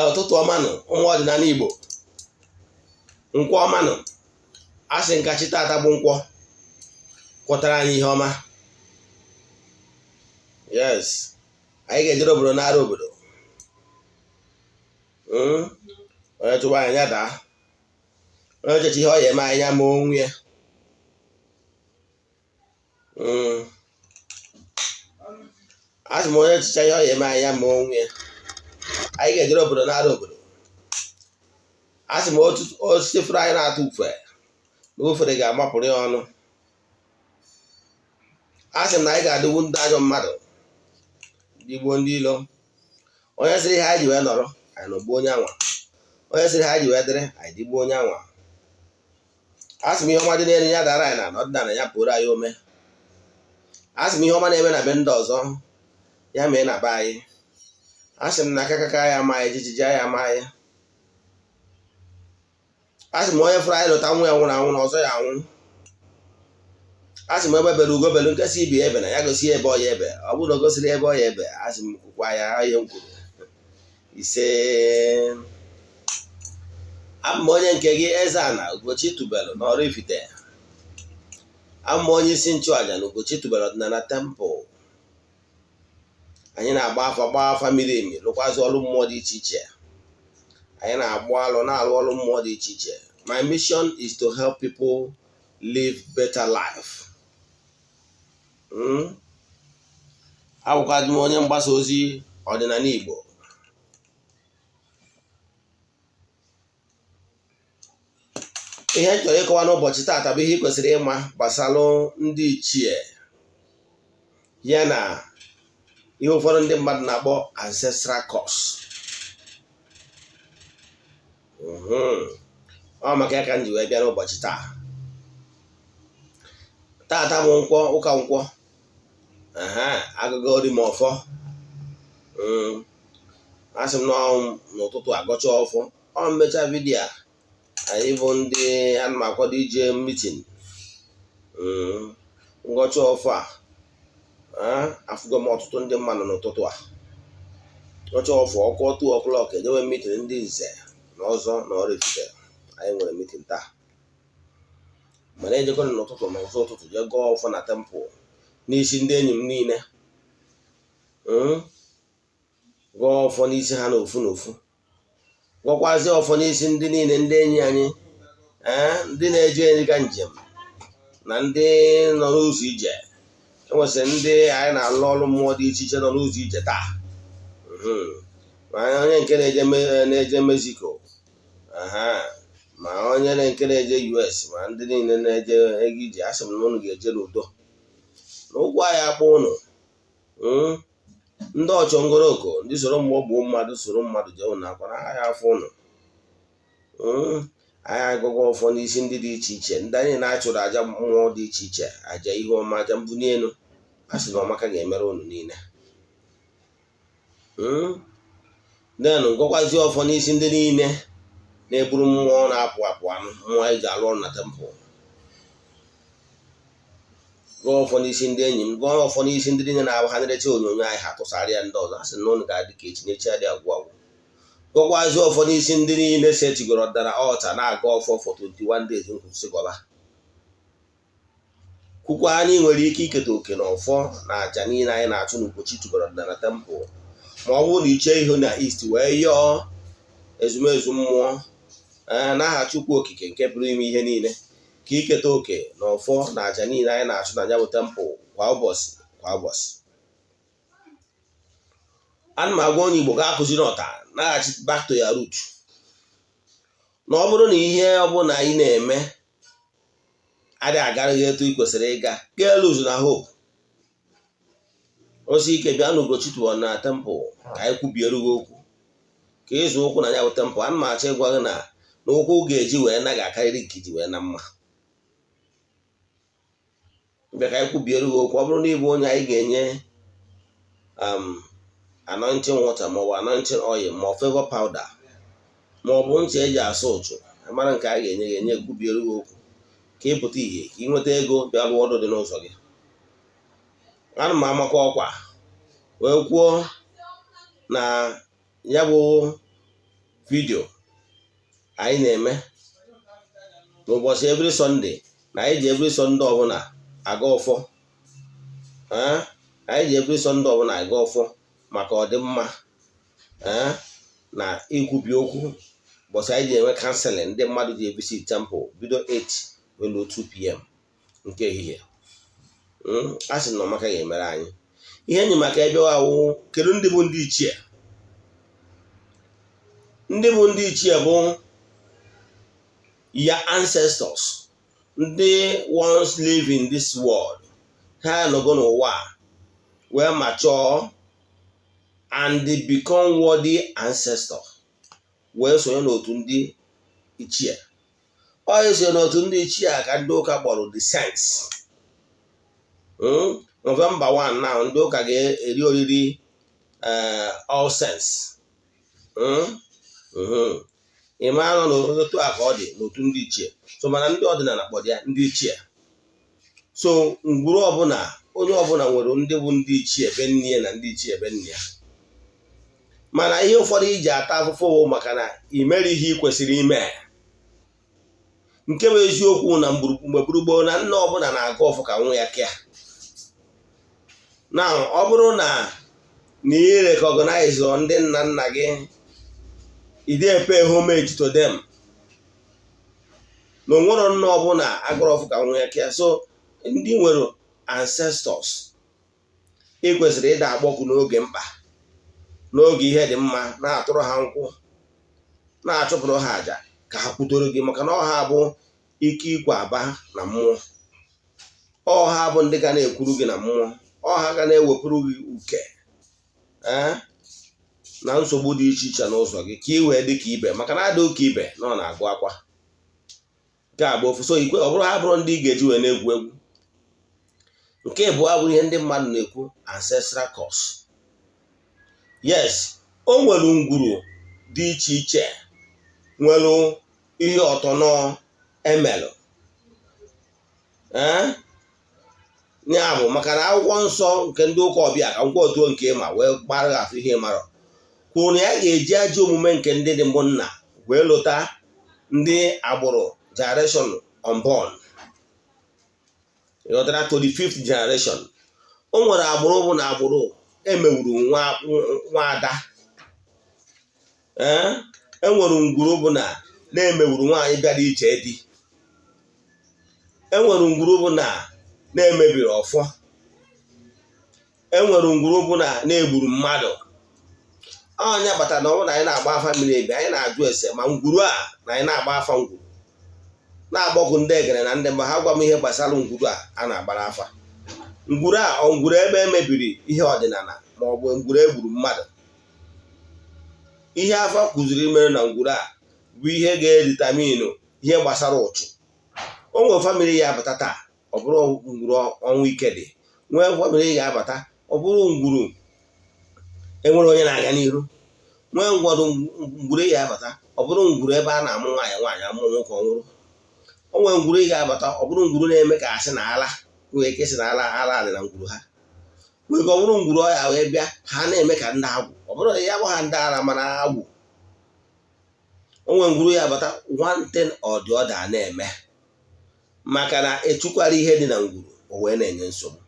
ụtụtụ ọmanụ nwa ọdịnala Igbo, nkwọ ọmanụ. Asị nkachi tata bụ nkwọ kwọtara anyị ihe ọma. Yes, anyị ga-ejere obodo n'ara obodo. Onye chụwa anyị ya daa, onye cheche ihe ọ ya eme anyị ya ma onwe ya. Asị m onye chicha ihe ọ ya eme anyị ya ma onwe ya. Anyị ga-ejere obodo n'ara obodo. Asị m osisi fụrụ anyị na-atụ ufe na ufere ga-amapụrụ ya ọnụ. Asị m na anyị ga-adịgbu ndị ajọ mmadụ, digbuo ndị ilo. Onye sịrị ihe anyị ji wee nọrọ, anyị nọgbuo onye anwa. Onye sịrị ihe anyị ji wee dịrị, anyị digbuo onye anwa. Asị m ihe ọma dị n'elu ya dara anyị na ọdịnala ya pụrụ anyị ome. Asị m ihe ọma na-eme na be ndị ọzọ ya mee na be anyị. Asị m na akakaka ya ama anyị, jijiji ya ama anyị. Asị m onye fụrụ anyị lụta nwa ya nwụrụ anwụ na ọzọ ya anwụ. Asị m ebe bere ugo belu nkesị ibi ebe na ya gosi ebe ọ ya ebe. Ọ bụrụ na o gosiri ebe ọ ya ebe, asị m kwukwa ya ihe m kwuru. Ise. Abụ m onye nke gị Eze-Ana Ugochi tubelu na oraifite. Abụ m onye isi nchụaja na Ugochi tubelu ọdịnala temple. Anyị na-agba afa miri emi, lụkwazị ọrụ mmụọ dị iche iche. Anyị na-agba alụ na-alụ ọrụ mmụọ dị iche iche. My mission is to help people live better life. Abụkwadị m onye mgbasa ozi ọdịnala Igbo. Ihe m chọrọ ịkọwa n'ụbọchị taata bụ ihe ị kwesịrị ịma gbasara ndị ichie ya na ihe ụfọdụ ndị mmadụ na-akpọ ancestral curse. Ọ maka ya ka m ji wee bịa n'ụbọchị taa. Taata bụ nkwọ, ụka nkwọ. Agụgụ ori m ọfọ. Asị m n'ụtụtụ agọcha ọfọ. Ọ mmecha vidiyo a, anyị bụ ndị ana m akwado ije mitin. Ngọcha ọfọ a, afụgo m ọtụtụ ndị mmadụ n'ụtụtụ a. Ngọcha ọfọ ọkụ 2 o'clock ejewe mitin ndị Nze na Ọzọ na oraifite. Anyị nwere mitin taa. Mana ejekọrọ n'ụtụtụ na ụzọ ụtụtụ jee gọọ ọfọ na tempụl n'isi ndị enyi m niile. Gọọ ọfọ n'isi ha n'ofu n'ofu. Gọkwazie ọfọ n'isi ndị niile ndị enyi anyị, ndị na-eje ga njem na ndị nọ n'ụzọ ije. Enwesịrị ndị anyị na-alụ ọrụ mmụọ dị iche iche nọ n'ụzọ ije taa. Ma onye nke na-eje Mexico, ma onye nke na-eje US, ma ndị niile na-eje ego ije. Asị m na unu ga-eje n'udo na ụgwọ anyị akpọ unu. Ndị ọchọngoroko, ndị soro mmụọ gbuo mmadụ, soro mmadụ jee ụnụ akwa na agha afọ ụnụ. Anyị agụgụ ọfọ n'isi ndị dị iche iche, ndị anyị na-achụrụ aja mmụọ dị iche iche, aja ihe ọma, aja mbunye elu. Asị na ọmaka ga-emere unu niile. Denụ ngọkwazie ọfọ n'isi ndị niile na-eburu mmụọ na-apụ apụ anụ, mmụọ anyị ji alụ ọrụ na tempụl. Gọọ ọfọ n'isi ndị enyi m, gọọ ọfọ n'isi ndị niile na-abụ ha na-erecha onyonyo anyị ha tụsara ya ndị ọzọ. Asị na ụnụ ga-adị ka echi n'echi adị agwụ agwụ. Gọkwazie ọfọ n'isi ndị niile setigoro ọdara ọta na-aga ọfọ for 21 days nkwụsị gọba. Kwukwa anyị nwere ike iketa oke na ọfọ na aja niile anyị na-achụ n'Ugochi tubelu ọdịnala tempụl. Ma ọ bụrụ na iche ihu na East wee yọọ ezumezu mmụọ n'aha Chukwu okike nke pụrụ ime ihe niile, ka iketa oke na ọfọ na aja niile anyị na-achụ na ya bụ tempụl kwa ụbọchị kwa ụbọchị. Ana m agwa onye Igbo ga-akụziri ọta naghachi back to your root. Na ọ bụrụ na ihe ọbụla anyị na-eme adịghị agaraghị etu ị kwesịrị ịga, ga-eluzu na hope. Osi ike bịa na Ugochi tubelu na tempụl ka anyị kwubiere gị okwu, ka ịzụ ụkwụ na ya bụ tempụl. Ana m achọ ịgwa gị na ụkwụ ga-eji wee na ga-akarịrị nke iji wee na mma. Mgbe ka anyị kwubiere gị okwu, ọ bụrụ na ịbụ onye anyị ga-enye anointing water maọbụ anointing oil ma ọ favor powder maọbụ ncha eji asụ ụchụ, amara nke a ga-enye gị enye kwubiere gị okwu ka ị pụta ihe, ka ị nweta ego bịa lụọ ọrụ dị n'ụzọ gị. Ana m amakwa ọkwa wee kwuo na ya bụ vidio anyị na-eme n'ụbọchị every Sunday, na anyị ji every Sunday ọbụla aga ọfọ. Anyị ji every Sunday ọbụla aga ọfọ maka ọdịmma na ikwubi okwu. Ụbọchị anyị ji enwe counseling, ndị mmadụ ji visit temple bido 8 welu 2 p.m. nke ehihie. A sị na ọmaka ga-emere anyị ihe enyi maka ebe awụ. Kedu ndị bụ ndị ichie? Ndị bụ ndị ichie bụ ya ancestors, ndị once live in this world. Ha nọgo n'ụwa wee mature and they become worthy ancestors, wee sonye n'otu ndị ichie. Ọ sonye n'otu ndị ichie ka ndị ụka kpọrọ the saints. November 1 now, ndị ụka ga-eri oriri all saints. Ịma nọ n'otu a ka ọ dị n'otu ndị ichie. So mana ndị ọdịnala kpọrọ ya ndị ichie. So ngwuru ọbụla, onye ọbụla nwere ndị bụ ndị ichie ebe nne na ndị ichie ebe nne ya. Mana ihe ụfọdụ iji ata afụfụ maka na imere ihe ị kwesịrị ime. Nke bụ eziokwu na mgbe gburugburu na nne ọbụla na-aga ọfụ ka nwa ya kea. Na ọ bụrụ na ị recognize ndị nna nna gị, ị dey pay homage to them, na onwere nne ọbụla agara ọfụ ka nwa ya kea. So ndị nwere ancestors ị kwesịrị ịda agbọkụ n'oge mkpa, n'oge ihe dị mma, na-atụrụ ha nkwụ, na-achụpụrụ ha àjà ka ha kwutoro gị, maka na ọha bụ ike ikwe aba na mmụọ. Ọha bụ ndị ga na-ekwuru gị na mmụọ. Ọha ga na-ewepụrụ gị uke na nsogbu dị iche iche n'ụzọ gị, ka ị wee dị ka ibe, maka na adị ụka ibe na ọ na-agụ akwa. Nke a bụ ofu. So ikwe ọ bụrụ ha bụrụ ndị ị ga-eji wee na-egwu egwu. Nke bụ abụ ihe ndị mmadụ na-ekwu ancestral curse. Yes, o nwere ngwuru dị iche iche nwere ihe ọtọnọ emelụ. Ya bụ maka na akwụkwọ nsọ nke ndị ụka ọbịa ka nkwa otuo nke ma wee gbara afọ ihe mara kwuru na ya ga-eji ajọ omume nke ndị dị mbụ nna wee lụta ndị agbụrụ generation unborn. Ịghọtara, to the 5th generation. O nwere agbụrụ bụ na agbụrụ emewuru nwa ada. Enwere ngwuru bụ na-emewuru nwaanyị bịara iche di. Enwere ngwuru bụ na-emebiri ọfọ. Enwere ngwuru bụ na-egburu mmadụ. Onye bata na ọ bụ na anyị na-agba afa mmiri ebi, anyị na-ajụ ese ma ngwuru a na anyị na-agba afa ngwuru, na-agbọkụ ndị egere na ndị mba ha gwa m ihe gbasara ngwuru a na-agbara afa. Ngwuru a ọ ngwuru ebe emebiri ihe ọdịnala ma ọ bụ ngwuru egburu mmadụ? Ihe afa kụziri mere na ngwuru a bụ ihe ga-editaminu ihe gbasara ụchụ. O nwere famili ya abata taa, ọ bụrụ ngwuru ọnwụ ike dị. Nwee famili ya abata, ọ bụrụ ngwuru enwere onye na-aga n'iru. Nwee ngwuru ya abata, ọ bụrụ ngwuru ebe a na-amụ nwaanyị amụ nwoke ọnwụrụ. O nwere ngwuru ya abata, ọ bụrụ ngwuru na-eme ka asị na ala, nwee ike sị na ala dị na ngwuru ha. Nwee ka ọ bụrụ ngwuru ọya wee bịa ha na-eme ka ndị agwụ. Ọ bụrụ na ya bụ ha ndị ara mana agwụ. O nwere ngwuru ya abata, one thing or the other na-eme, maka na echukwara ihe dị na ngwuru o wee na-enye nsogbu.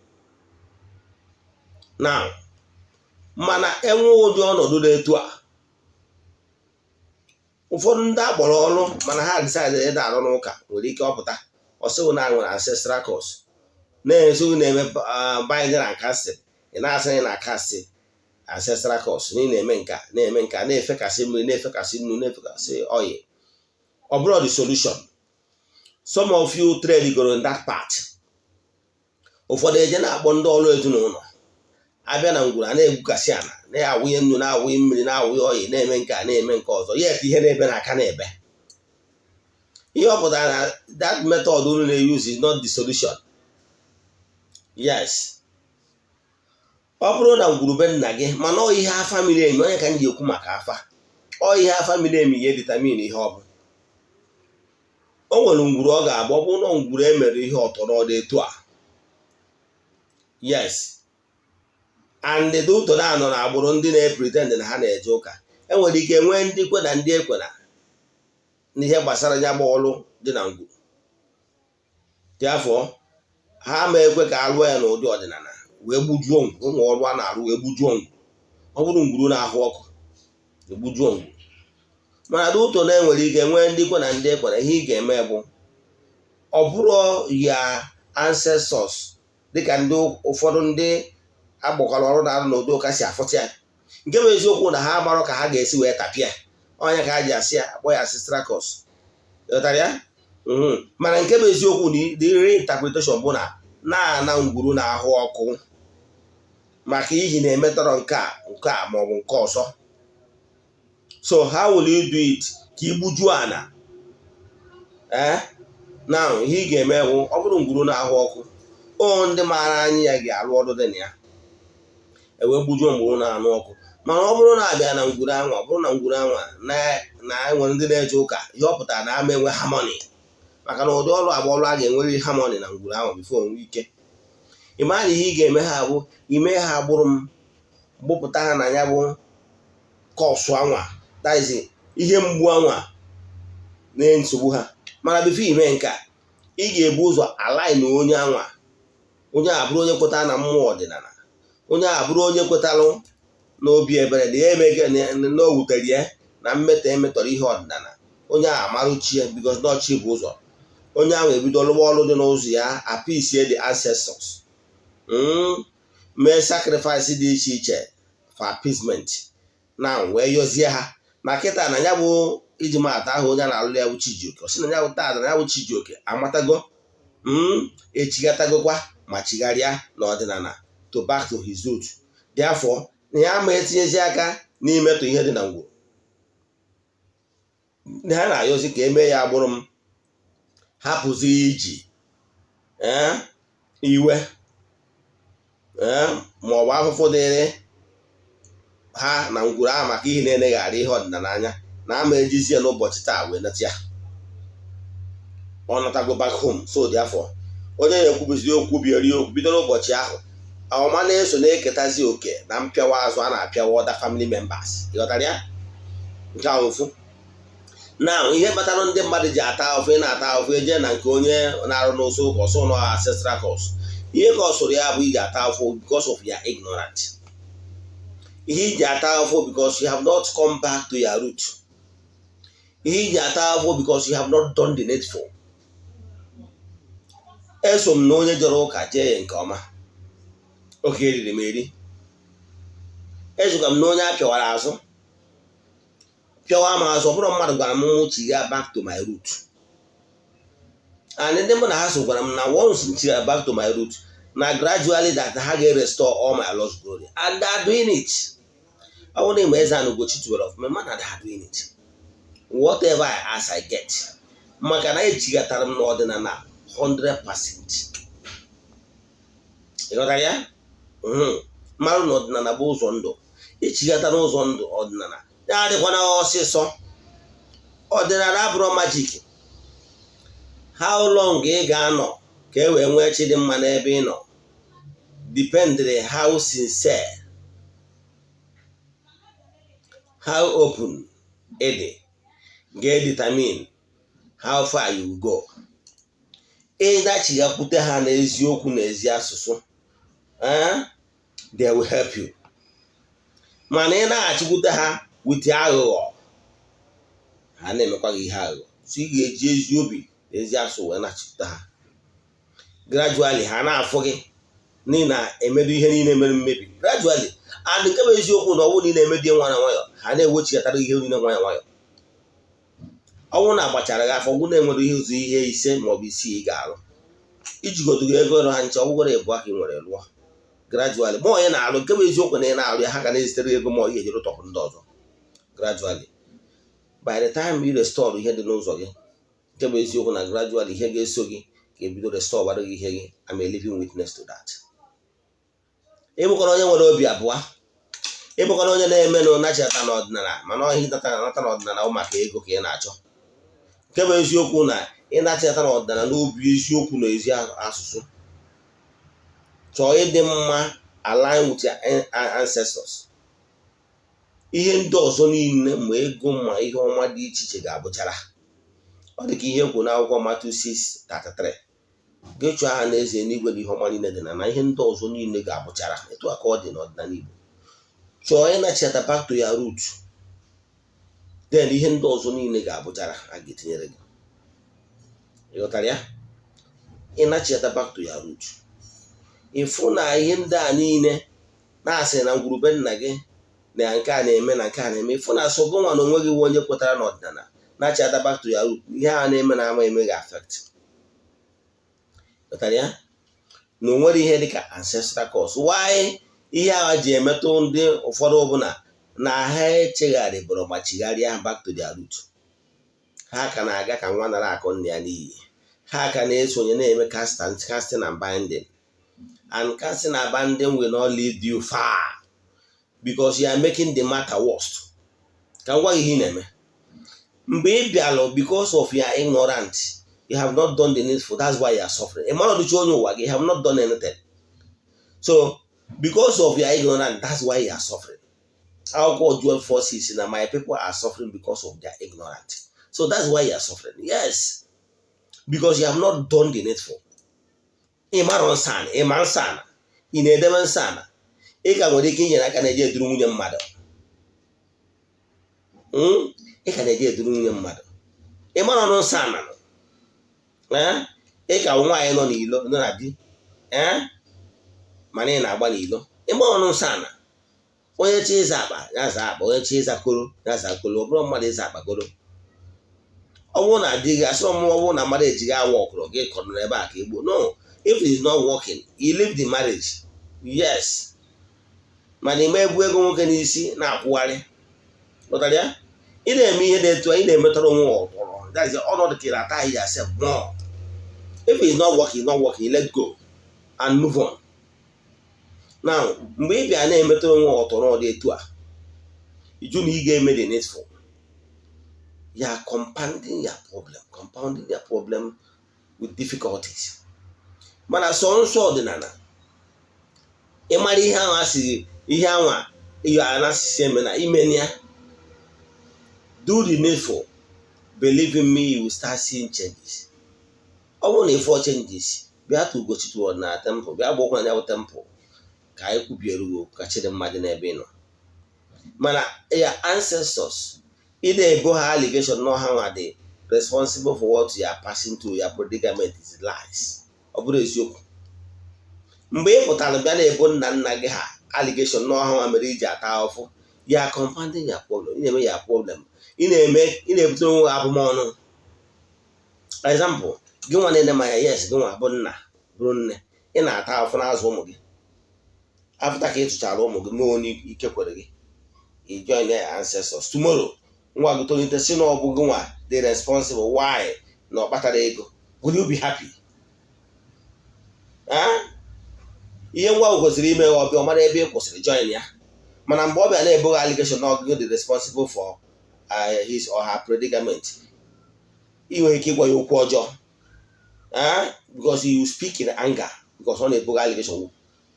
Now, mana enwe ụdị ọnọdụ dị etu a, ụfọdụ ndị agbọrọ ọrụ mana ha decide ịda arụ n'ụka nwere ike ọpụta ọsịwụ na nwere ancestral curse, na-esoghị na-eme binding and casting. Ị na-asị na casting ancestral curse na ị na-eme nka na-efekasị mmiri, na-efekasị nnu, na-efekasị oyi. Ọ bụrụ the solution. Some of you trade go in that part. Ụfọdụ eje na-akpọ ndị ọrụ ezinụlọ abịa na ngwuru a na-egbukasị ana, na-awụnye nnu, na-awụnye mmiri, na-awụnye oyi, na-eme nke a na-eme nke ọzọ. Yet ihe na-ebe n'aka na-ebe. Ihe ọ pụtara na that method unu na-use is not the solution. Yes. Ọ bụrụ na ngwuru be nna gị, mana ọ ihe ha family emi, onye ka m ji ekwu maka afa. Ọ ihe ha family emi ya determine ihe ọ bụ. O nwere ngwuru ọ ga-agba, ọ bụrụ na ngwuru emere ihe ọtọ n'ọdụ etu a. Yes. and dị ụtọ na-anọ na agbụrụ ndị na-epretend na ha na-eje ụka. Enwere ike nwee ndị kwe na ndị ekwena n'ihe gbasara ya bụ ọlụ dị na ngwuru. Dị afọ ha ma ekwe ka alụọ ya n'ụdị ọdịnala wee gbujuo ngwuru. Ụmụ ọrụ a na-arụ wee gbujuo ngwuru. Ọ bụrụ ngwuru na-ahụ ọkụ egbujuo ngwuru. Mana dị ụtọ na enwere ike nwee ndị kwe na ndị ekwena. Ihe ị ga-eme bụ ọ bụrụ ya ancestors dịka ndị ụfọdụ ndị agbakwara ọrụ na-arụ n'ụdị ụka si afụta ya. Nke bụ eziokwu na ha amarọ ka ha ga-esi wee tapịa onye ka ha ji asị ya akpọ ya ancestral curse. Ịghọtara ya? Mana nke bụ eziokwu na the reinterpretation bụ na ngwuru na-ahụ ọkụ maka ihi na-emetọrọ nke a maọbụ nke ọzọ. So how will you do it ka igbujuo ana? Now ihe ị ga-eme bụ ọ bụrụ ngwuru na-ahụ ọkụ, ndị maara anyị ya ga-alụ ọrụ dị na ya ewee gbujuo ngwuru na-anụ ọkụ. Mana ọ bụrụ na abịa na ngwuru anwa, ọ bụrụ na ngwuru anwa na enwere ndị na-eje ụka, ihe ọ pụtara na ama enwe harmony. Maka na ụdị ọrụ agba ọrụ a ga-enwerịrị harmony na ngwuru ahụ bifo onwe ike. Ị mara ihe ị ga-eme ha bụ ime ha agbụrụ m gbupụta ha na ya bụ kọsụ anwa, that is ihe mgbu anwa na nsogbu ha. Mana bifo ime nke a, ị ga-ebu ụzọ align onye anwa. Onye a bụrụ onye kwetara na mmụọ ọdịnala. Onye a bụrụ onye kwetalụ n'obi ebere na ya emege na o wutere ya na mmetọ emetọrọ ihe ọdịnala. Onye a amaruchie because n'ọchị bụ ụzọ. Onye ahụ ebido lụwa ọrụ dị n'ụzọ ya, appease the ancestors, mee sacrifice dị iche iche for appeasement, na wee yọzie ha. Na kịta na ya bụ iji maata ahụ onye na-alụ ya bụ Chijioke. Ọ sị na ya bụ taa na ya bụ Chijioke amatago, echigatagokwa ma chigharịa n'ọdịnala to back to his root. Therefore na ya ma etinyezi aka n'imetụ ihe dị na ngwuru. Ha na-ayọzi ka eme ya agbụrụ m hapụzi iji iwe ma ọ bụ afụfụ dịrị ha na ngwuru ahụ maka ihe na-enegharị ihe ọdịnala anya na ama ejizie n'ụbọchị taa wee nata ya. Ọ natago back home. So therefore onye na-ekwubizi okwu bịarie okwu bido n'ụbọchị ahụ, ọma na-eso na-eketazi oke na mpịawa azụ a na-apịawa other family members. Ịghọtara ya? Nke ahụ ofu. Na ihe kpatara ndị mmadụ ji ata ahụfụ, ị na-ata ahụfụ eje na nke onye na-arụ n'ụsọ ụka ọsọ nọ ancestral curse. Ihe ka ọ sụrụ ya bụ iji ata ahụfụ because of your ignorant. Ihe iji ata ahụfụ because you have not come back to your root. Ihe iji ata ahụfụ because you have not done the needful. Eso m na onye jere ụka jee ya nke ọma, oke eriri m eri. Ezuga m na onye a pịawara azụ, pịawa m azụ. Ọ bụrụ mmadụ gwara m chiga back to my root. And ndị mụ na ha so gwara m na once chiga back to my root, na gradually that ha ga-restore all my lost glory, and they are doing it. I want to Eze-Ana Ugochi 12 my man, they are doing it. Whatever I ask I get. Maka na echigatara m n'ọdịnala 100%. Ịghọtara ya? Mmadụ n'ọdịnala bụ ụzọ ndụ. Ichigata n'ụzọ ndụ ọdịnala ya adịkwana ọsịsọ. Ọdịnala abụrụ magic. How long ị ga-anọ ka e wee nwee chi dị mma n'ebe ị nọ dependere how sincere, how open ị dị ga-determine how far you go. Ịdachigakwute ha n'eziokwu na ezi asụsụ, they will help you. Mana ị na-achịkwute ha with aghụghọ, ha na-emekwa gị ihe aghụghọ. So ị ga-eji ezi obi na ezi asụ wee na-achịkwute ha. Gradually ha na-afụ gị n'ihi na emedu ihe niile mere mmebi. Gradually, and nke bụ eziokwu na ọnwụ niile emedu nwa na nwayọ, ha na-ewechighatara ihe niile nwayọ nwayọ. Ọnwụ na-agbachara gị afọ, ọgwụ na-enwere ihe ụzọ ihe ise maọbụ isii ị ga-alụ ijigodo ego ọrụ ha nche. Ọgwụgwọrọ ebu aka ị nwere lụọ. Gradually ma onye na-alụ, nke bụ eziokwu na ị na-alụ ya, ha ga na-ezitere ego ma ihe ejere ụtọpụ ndị ọzọ. Gradually by the time you restore ihe dị n'ụzọ gị, nke bụ eziokwu na gradually ihe ga-eso gị ka ebido restore gbara gị ihe gị. I'm a living witness to that. Ịbụkwana onye nwere obi abụọ, ịbụkwana onye na-eme na nachata n'ọdịnala, mana ọhịa nata n'ọdịnala bụ maka ego ka ị na-achọ. Nke bụ eziokwu na ị na-achịata n'ọdịnala n'obi eziokwu na ezi asụsụ, chọọ ịdị mma align with your ancestors. Ihe ndị ọzọ niile ma ego ma ihe ọma dị iche iche ga-abụchara. Ọ dị ka ihe kwuru n'akwụkwọ Matthew 6:33. Ga-echu aha na eze n'igwe na ihe ọma niile dị na ihe ndị ọzọ niile ga-abụchara. Etu a ka ọ dị n'ọdịnala Igbo. Chọọ ịnachata back to your root. Then ihe ndị ọzọ niile ga-abụchara a ga-etinyere gị. Ịghọtara ya? Ịnachata back to your root. Ịfụ na ihe ndị a niile na-asị na ngwurube nna gị na nke a na-eme na nke a na-eme, ịfụ na asọ gị nwa na onwe gị nwe onye kwetara n'ọdịnala na-achata back to your root, ihe a na-eme na ama eme ga-affect. Ịghọtara ya? Na o nwere ihe dịka ancestral cause. Why ihe agha ji emetụ ndị ụfọdụ ọbụla na ha echegharịbụrụ ma chigharịa back to their root. Ha ka na-aga ka nwa nara akụ nna ya n'iyi. Ha ka na-esonye na-eme casting and binding. And casting and binding will not lead you far because you are making the matter worse. Ka ngwa ihe na-eme. Mgbe ị bịalụ because of your ignorance, you have not done the needful. That's why you are suffering. You have not done anything. So, because of your ignorance, that's why you are suffering. Our God dual forces and my people are suffering because of their ignorance. So that's why you are suffering. Yes. Because you have not done the needful. Iman sana. Inedeman sana. Ika nwere ike inyere aka na-eje eduru nwunye mmadụ. Ika na-eje eduru nwunye mmadụ. Iman ọnụ sana. Ika nwaanyị nọ n'ilo nọ na di. Mana ị na-agba n'ilo. Iman ọnụ sana. Onye chi ịza akpa ya za akpa, onye chi ịza koro ya za koro. Ọ bụrụ mmadụ ịza akpa koro. Ọ bụrụ na di gị asị ọ bụrụ na mmadụ ejighị awa ọkụrụ gị kọrọ n'ebe a ka igbo. No, if it is not working, you leave the marriage. Yes. Mana ime ebu ego nwoke n'isi na-akwụgharị. Pụtara ya? Ị na-eme ihe dị etu ị na-emetọrọ onwe ọtọrọ. That is ọnọdụ ka ị na-ataghị yourself more. If it is not working, you let go and move on. Now, mgbe ị bịa na-emetọrọ onwe ọtọrọ dị etu a, ịjụ na ị ga-eme the needful. You are compounding your problem with difficulties. Mana sọ nsọ ọdịnala. Ị mara ihe ahụ asịghị ihe anwa ihe a na-asịsị eme na ime ya. Do the needful. Believe in me, you will start seeing changes. Ọ bụrụ na ịfọ changes, bịa to Ugochi to na temple, bịa gbakwa na ya bụ temple ka anyị kwubiere ugo ka chịrị mmadụ n'ebe ị nọ. Mana your ancestors, ị na-ebo ha allegation na ha nwa dị responsible for what you are passing through, your predicament is lies. Ọ bụrụ eziokwu. Mgbe ị pụtara bịa na-ebo nna gị ha allegation na ha nwa mere iji ata ahụhụ, you are compounding your problem. Ị na-eme your problem. Ị na-ebute onwe abụmọnụ. For example, gị nwa na-ene manya, yes, gị nwa bụ nna bụrụ nne, ị na-ata ahụhụ n'azụ ụmụ gị. After ka ị tụchara ụmụ gị mee onye ike kwere gị, you join your ancestors. Tomorrow, nwa gị tolite si na ọ bụ gị nwa dị responsible. Why? Na ọ kpatara ego. Will you be happy? Ihe nwa kwesịrị ime ọbịa ọ mara ebe ị kwụsịrị join ya. Mana mgbe ọ bịa na-ebo allegation na ọ gị dị responsible for his or her predicament, ị nwere ike ịgwa ya okwu ọjọọ. Because you speak in anger because ọ na-ebo allegation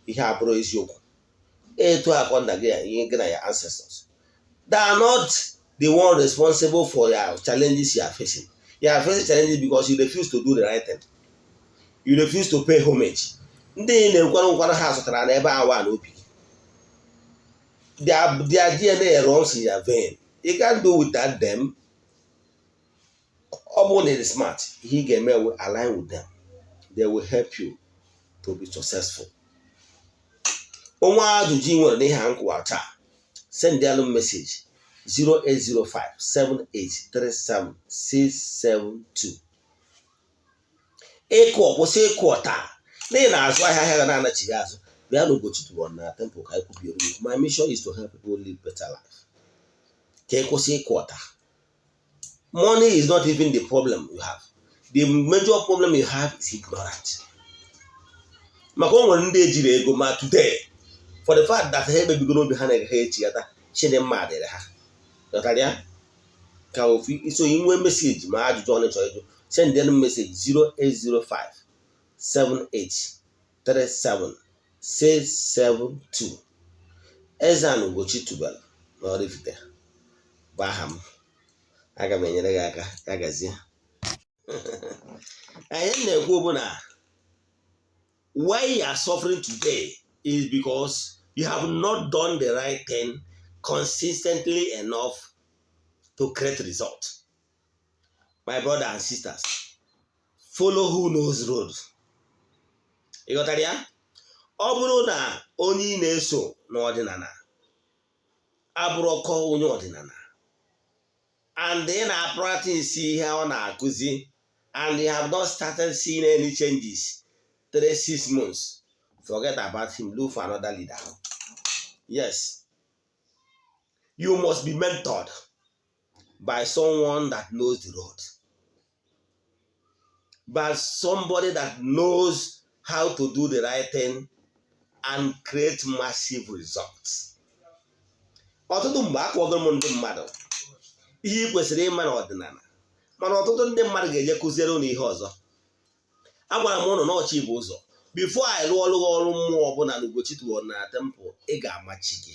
ihe abụrụ eziokwu. Etu a ka nna gị ihe gị na ya ancestors. They are not the one responsible for your challenges you are facing. You are facing challenges because you refuse to do the right thing. You refuse to pay homage. Ndị na-ekwara ha zụtara n'ebe awa n'obi. Their DNA runs in your vein. You can't do without them. Ọ bụrụ na dị smart, he ga-eme will align with them. They will help you to be successful. Onwe ajụjụ ị nwere n'ihe nkụwa taa, send them message 08057837672. Ịkụ kwụsị ịkụ taa. N'ihi na azụ ahịa ga na-anachighị azụ. Bịa na Ugochi to na temple ka anyị kwubiere. My mission is to help people live better life. Ka ị kwụsị ịkụ taa. Money is not even the problem you have. The major problem you have is ignorance. Maka o nwere ndị ejiri ego ma today for the fact that ha emebigo n'obi ha na-ege ha echi yata Chidimma dịrị ha. Ghọtara ya? Ka ofu iso inwe message ma ajụjụ ọnụ chọrọ ịjụ, send them message 0805783776 672 Eze-Ana Ugochi tubelu na oraifite bụ aha m. Aga m enyere gị aka ya gazie. Anyị na-ekwu bụ na why you are suffering today is because you have not done the right thing consistently enough to create result. My brother and sisters, follow who knows road. Ị ghọtara ya? Ọ bụrụ na onye ị na-eso n'ọdịnala abụrụkọ onye ọdịnala and ị na-practice ihe ọ na-akụzi and you have not started seeing any changes 3-6 months, forget about him. Look for another leader. Yes, you must be mentored by someone that knows the road, by somebody that knows how to do the right thing and create massive results. Ọtụtụ mgbe akpọgo m ndị mmadụ ihe ị kwesịrị ịma n'ọdịnala, mana ọtụtụ ndị mmadụ ga-eje kụziere unu ihe ọzọ. Agwara m ụnụ n'ọchị bụ ụzọ. Before I rụọ ọrụ mmụọ ọbụla na Ugochi tụwara na temple, ị ga-amachi gị.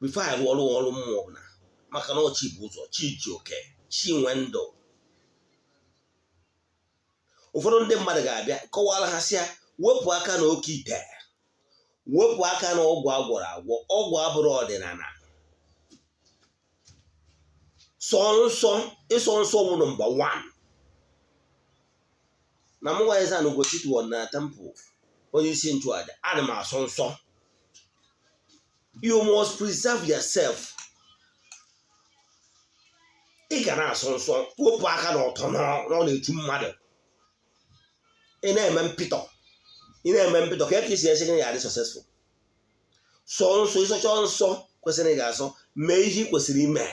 Before I rụọ ọrụ mmụọ ọbụla, maka na ọchị bụ ụzọ, chi ji oke, chi nwe ndụ. Ụfọdụ ndị mmadụ ga-abịa kọwara ha sị ya, wepụ aka na oke ite, wepụ aka na ọgwụ agwọrọ agwọ, ọgwụ abụrụ ọdịnala. Ịsọ nsọ bụ nọmba 1. Na mụ nwa Eze-Ana Ugochi tụwara na temple, onye isi nchụaja, ana m asọ nsọ. You must preserve yourself. Ị ga na-asọ nsọ, wepụ aka na ọtọ na ọ na-echu mmadụ. Ị na-eme mpịtọ ka esi esi gị ya adị successful. Sọ nsọ, ịsọcha nsọ kwesịrị ị ga-asọ, mee ihe ị kwesịrị ime.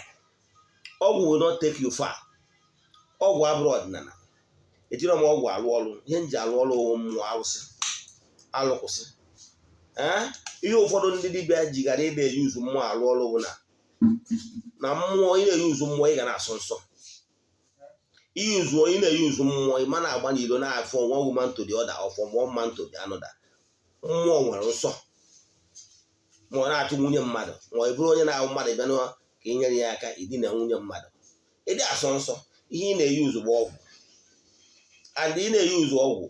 Ọgwụ will not take you far. Ọgwụ abụrụ ọdịnala. Ejiri m ọgwụ alụ ọrụ. Ihe nji alụ ọrụ mmụọ arụsị alụkwụsị. Ihe ụfọdụ ndị dibịa jigara ebe eyuzu mmụọ alụ ọrụ bụ na mmụọ ị na-eyuzu mmụọ ị ga na-asọ nsọ. Ị na-eyuzu mmụọ ị ma na-agba n'ilo na-afọ one woman to the other or from one man to the another. Mmụọ nwere nsọ. Ma ọ na-achụ nwunye mmadụ, ma ọ bụrụ onye na-ahụ mmadụ bịa ka ị nyere ya aka idina nwunye mmadụ. Ịdị asọ nsọ, ihe ị na-eyuzu bụ ọgwụ. And ị na-eyuzu ọgwụ,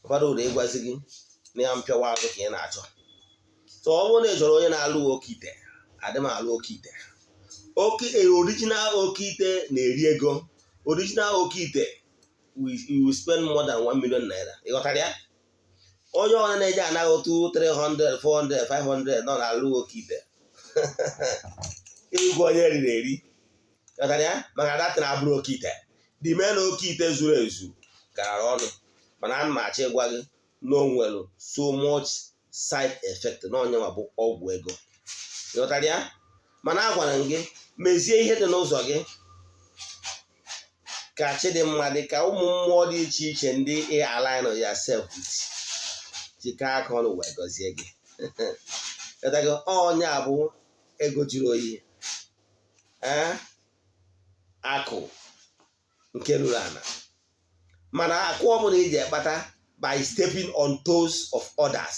ụfọdụ ụlọ ịgwazi gị na ya mpịawa azụ ka ị na-achọ. So ọ bụrụ na ị chọrọ onye na-alụ oke ite, adị m alụ oke ite. Original oke ite na-eri ego. Original oke ite will spend more than 1 million naira. Ị ghọtara ya? Onye ọna na-eje anaghị otu 300, 400, 500 nọ na-alụ oke ite. Ịgụ onye eriri eri. Ghọtara ya? Maka datị na abụrụ oke ite. The men oke ite zuru ezu gara ọnụ, mana ana m achọ ịgwa gị na o nwere so much side effect na onye ma bụ ọgwụ ego. Ghọtara ya? Mana agwara m gị mezie ihe dị n'ụzọ gị ka chi dị mma, dị ka ụmụ mmụọ dị iche iche ndị align yourself with jikọọ aka ọnụ wee gọzie gị. Onye a bụ ego juru oyi, akụ nke ruru ana. Mana akụ ọbụla iji ekpata by stepping on toes of others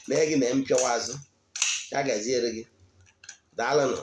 na gị na mpịawa azụ, ya gaziere gị. Daalụnụ.